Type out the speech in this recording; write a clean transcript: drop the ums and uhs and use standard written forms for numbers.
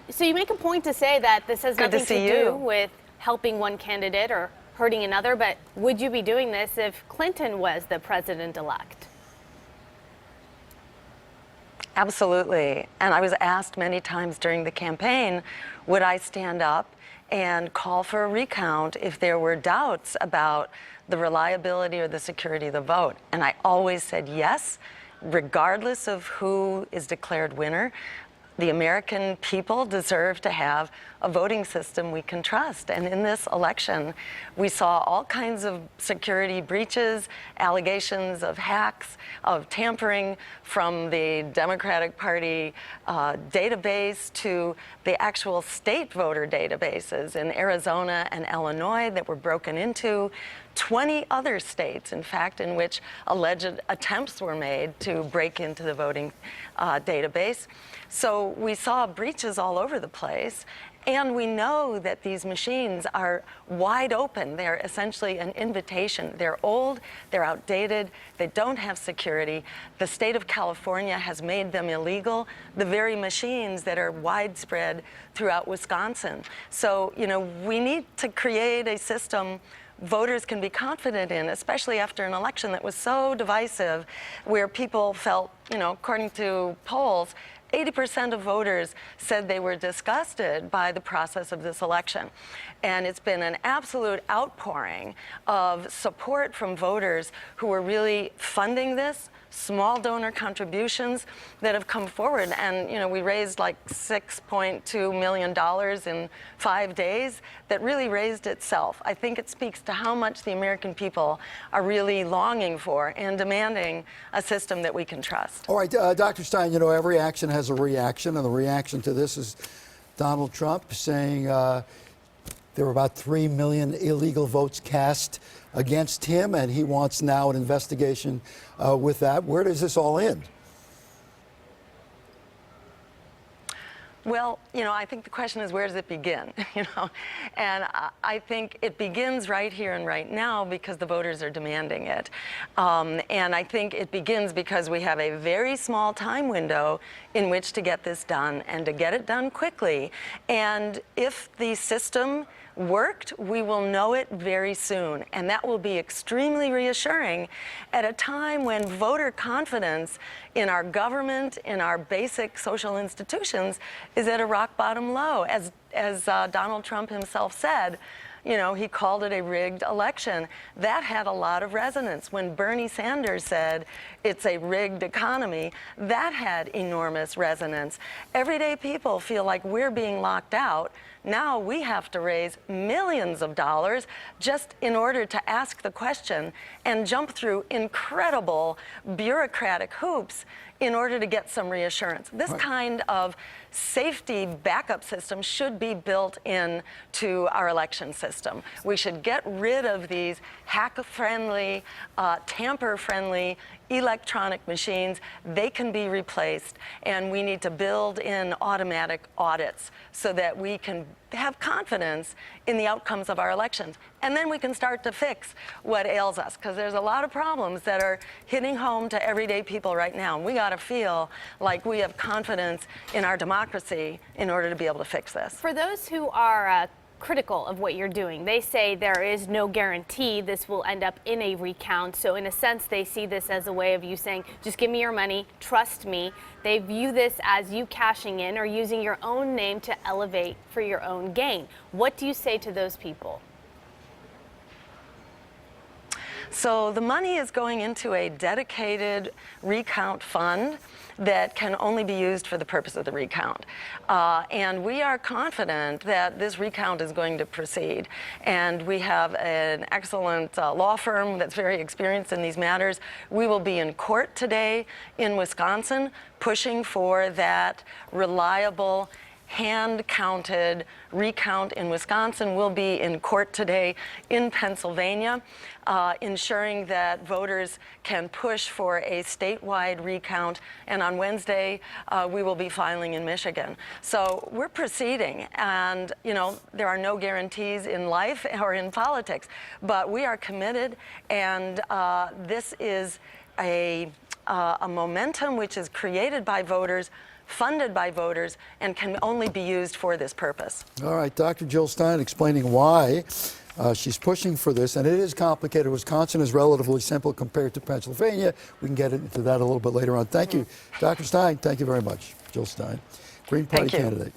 So you make a point to say that this has nothing to do with helping one candidate or hurting another, but would you be doing this if Clinton was the president-elect? Absolutely. And I was asked many times during the campaign, would I stand up and call for a recount if there were doubts about the reliability or the security of the vote? And I always said yes, regardless of who is declared winner. The American people deserve to have a voting system we can trust. And in this election, we saw all kinds of security breaches, allegations of hacks, of tampering from the Democratic Party database to the actual state voter databases in Arizona and Illinois that were broken into. 20 other states, in fact, in which alleged attempts were made to break into the voting database. So we saw breaches all over the place. And we know that these machines are wide open. They're essentially an invitation. They're old, they're outdated, they don't have security. The state of California has made them illegal, the very machines that are widespread throughout Wisconsin. So, you know, we need to create a system voters can be confident in, especially after an election that was so divisive, where people felt, you know, according to polls, 80% of voters said they were disgusted by the process of this election. And it's been an absolute outpouring of support from voters who are really funding this, small donor contributions that have come forward. And, you know, we raised like $6.2 million in 5 days that really raised itself. I think it speaks to how much the American people are really longing for and demanding a system that we can trust. All right, Dr. Stein, you know, every action has a reaction, and the reaction to this is Donald Trump saying there were about 3 million illegal votes cast against him, and he wants now an investigation with that. Where does this all end? Well, you know, I think the question is, where does it begin? You know, and I think it begins right here and right now because the voters are demanding it. And I think it begins because we have a very small time window in which to get this done and to get it done quickly. And if the system worked, we will know it very soon, and that will be extremely reassuring at a time when voter confidence in our government, in our basic social institutions, is at a rock bottom low. As Donald Trump himself said, you know, he called it a rigged election. That had a lot of resonance. When Bernie Sanders said it's a rigged economy, that had enormous resonance. Everyday people feel like we're being locked out. Now we have to raise millions of dollars just in order to ask the question and jump through incredible bureaucratic hoops in order to get some reassurance. This kind of safety backup system should be built into our election system. We should get rid of these hack-friendly, tamper-friendly electronic machines. They can be replaced, and we need to build in automatic audits so that we can have confidence in the outcomes of our elections. And then we can start to fix what ails us, because there's a lot of problems that are hitting home to everyday people right now. And we got to feel like we have confidence in our democracy in order to be able to fix this. For those who are critical of what you're doing, they say there is no guarantee this will end up in a recount. So in a sense, they see this as a way of you saying, just give me your money, trust me. They view this as you cashing in or using your own name to elevate for your own gain. What do you say to those people? So the money is going into a dedicated recount fund that can only be used for the purpose of the recount. And we are confident that this recount is going to proceed. And we have an excellent law firm that's very experienced in these matters. We will be in court today in Wisconsin pushing for that reliable, hand-counted recount in Wisconsin. We'll be in court today in Pennsylvania, ensuring that voters can push for a statewide recount. And on Wednesday, we will be filing in Michigan. So we're proceeding. And, you know, there are no guarantees in life or in politics, but we are committed. And this is a momentum which is created by voters funded by voters, and can only be used for this purpose. All right, Dr. Jill Stein explaining why she's pushing for this, and it is complicated. Wisconsin is relatively simple compared to Pennsylvania. We can get into that a little bit later on. Thank you, Dr. Stein. Thank you very much, Jill Stein, Green Party candidate.